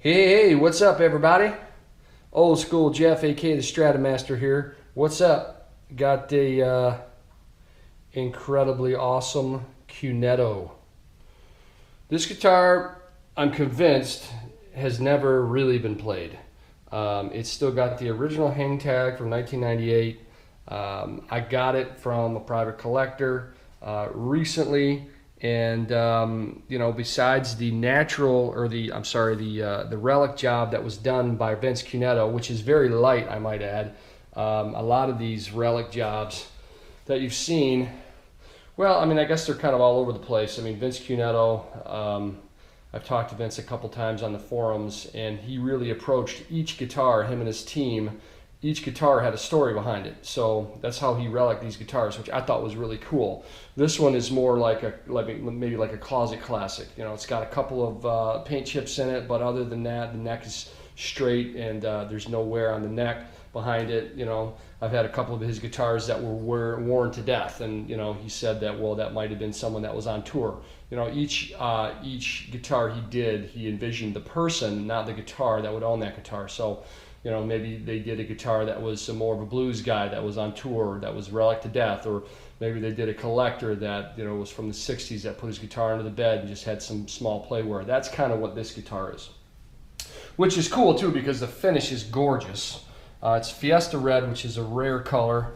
Hey, what's up, everybody? Old school Jeff, aka the Stratomaster here. What's up? Got the incredibly awesome Cunetto. This guitar, I'm convinced, has never really been played. It's still got the original hang tag from 1998. I got it from a private collector recently. And besides the the Relic job that was done by Vince Cunetto, which is very light, I might add. A lot of these Relic jobs that you've seen, well, I mean, I guess they're kind of all over the place. I mean, Vince Cunetto, I've talked to Vince a couple times on the forums, and he really approached each guitar, him and his team. Each guitar had a story behind it, so that's how he reliced these guitars, which I thought was really cool. This one is more like maybe like a closet classic. You know, it's got a couple of paint chips in it, but other than that, the neck is straight and there's no wear on the neck behind it. You know, I've had a couple of his guitars that were worn to death, and you know, he said that, well, that might have been someone that was on tour. You know, each guitar he did, he envisioned the person, not the guitar, that would own that guitar. So, you know, maybe they did a guitar that was more of a blues guy that was on tour, that was Relic to death, or maybe they did a collector that, you know, was from the 60s that put his guitar under the bed and just had some small playware. That's kind of what this guitar is. Which is cool too, because the finish is gorgeous. It's Fiesta red, which is a rare color.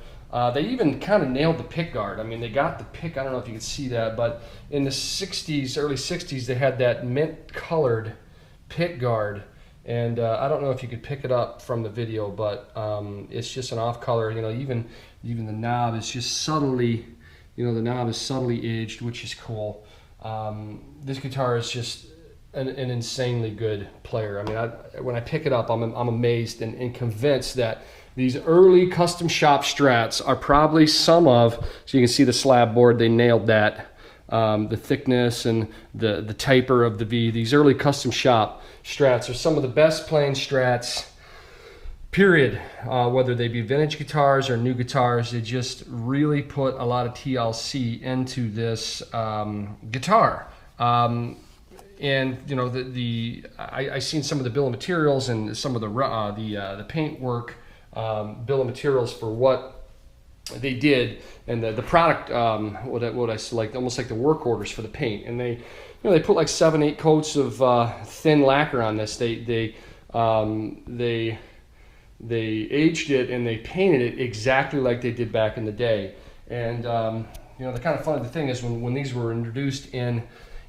They even kind of nailed the pick guard. I mean, they got the pick, I don't know if you can see that, but in the 60s, early 60s, they had that mint colored pick guard. And I don't know if you could pick it up from the video, but it's just an off color. You know, even the knob is just subtly, you know, the knob is subtly aged, which is cool. This guitar is just an insanely good player. I mean, when I pick it up, I'm amazed and convinced that these early custom shop Strats are probably some of, so you can see the slab board, they nailed that. The thickness and the taper of the V. These early custom shop Strats are some of the best playing Strats, period. Whether they be vintage guitars or new guitars, they just really put a lot of TLC into this guitar. And you know, I seen some of the bill of materials and some of the paint work, bill of materials for what they did, and the product, what I select, almost like the work orders for the paint, and they, you know, they put like 7-8 coats of thin lacquer on this. They aged it and they painted it exactly like they did back in the day. And you know, the kind of funny thing is when these were introduced in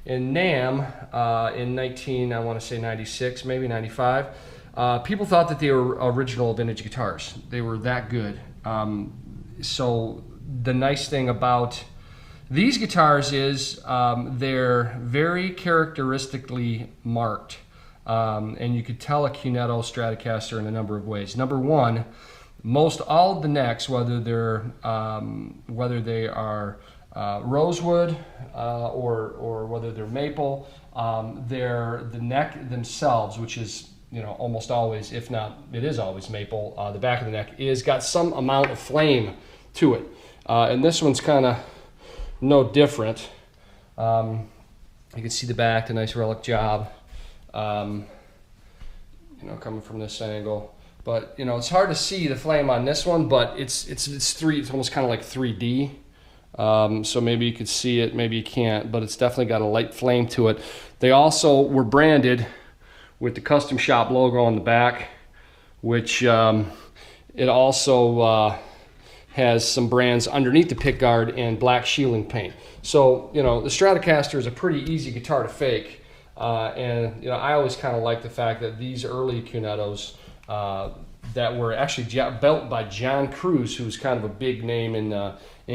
NAMM in I want to say 96, maybe 95, people thought that they were original vintage guitars. They were that good. So the nice thing about these guitars is they're very characteristically marked, and you could tell a Cunetto Stratocaster in a number of ways. Number one, most all of the necks, whether they are rosewood or whether they're maple, the neck themselves, which is, you know, almost always, if not, it is always maple. The back of the neck is got some amount of flame to it, and this one's kind of no different. You can see the back, the nice Relic job, you know, coming from this angle. But you know, it's hard to see the flame on this one, but it's almost kind of like 3D. So maybe you could see it, maybe you can't, but it's definitely got a light flame to it. They also were branded with the custom shop logo on the back, which it also has some brands underneath the pickguard and black shielding paint. So, you know, the Stratocaster is a pretty easy guitar to fake. And, you know, I always kind of like the fact that these early Cunettos that were actually built by John Cruz, who's kind of a big name in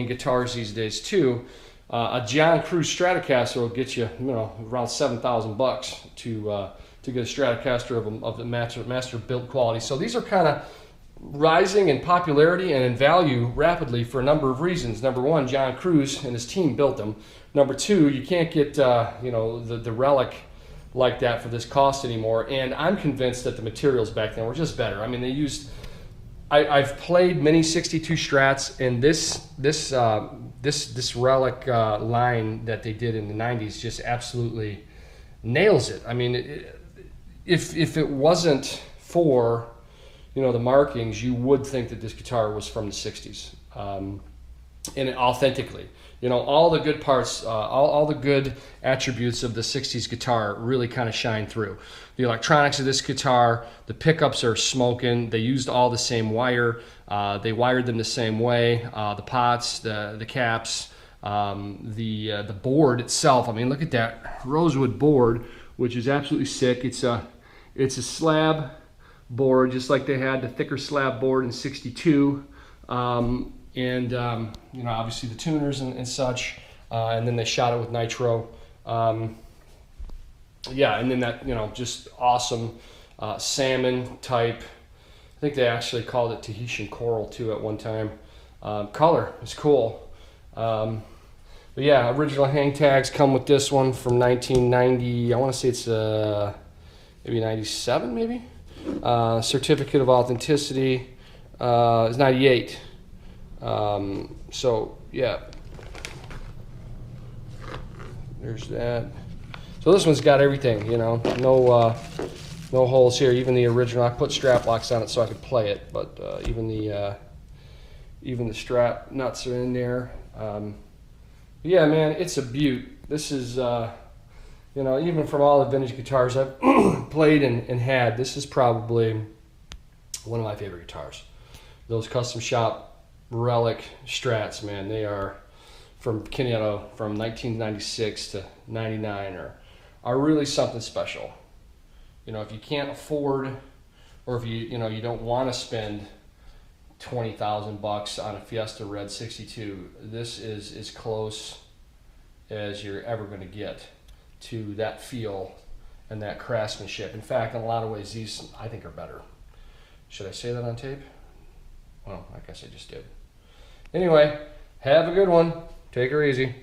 guitars these days too. A John Cruz Stratocaster will get you, you know, around $7,000 to get a Stratocaster of the master build quality. So these are kind of rising in popularity and in value rapidly for a number of reasons. Number one, John Cruz and his team built them. Number two, you can't get you know, the Relic like that for this cost anymore. And I'm convinced that the materials back then were just better. I mean, they used, I've played many 62 Strats, and this Relic line that they did in the 90s just absolutely nails it. I mean, if it wasn't for, you know, the markings, you would think that this guitar was from the 60s. And authentically, you know, all the good parts, all the good attributes of the 60s guitar really kind of shine through. The electronics of this guitar, the pickups are smoking. They used all the same wire. They wired them the same way. The pots, the caps, the board itself. I mean, look at that rosewood board, which is absolutely sick. It's a slab board, just like they had the thicker slab board in '62. You know, obviously the tuners and such, and then they shot it with nitro. Yeah, and then that, you know, just awesome salmon type. I think they actually called it Tahitian coral too at one time. Color is cool. But yeah, original hang tags come with this one from 1990. I want to say it's maybe 97, maybe. Certificate of authenticity is 98. So yeah, there's that. So this one's got everything, you know, no holes here. Even the original, I put strap locks on it so I could play it, but even the strap nuts are in there. Yeah, man, it's a beaut. This is, you know, even from all the vintage guitars I've played and had, this is probably one of my favorite guitars. Those custom shop Relic Strats, man, they are from Cunetto from 1996 to 99 are really something special. You know, if you can't afford, or if you know you don't want to spend $20,000 on a Fiesta Red 62, this is as close as you're ever going to get to that feel and that craftsmanship. In fact, in a lot of ways, these I think are better. Should I say that on tape? Well, I guess I just did. Anyway, have a good one. Take her easy.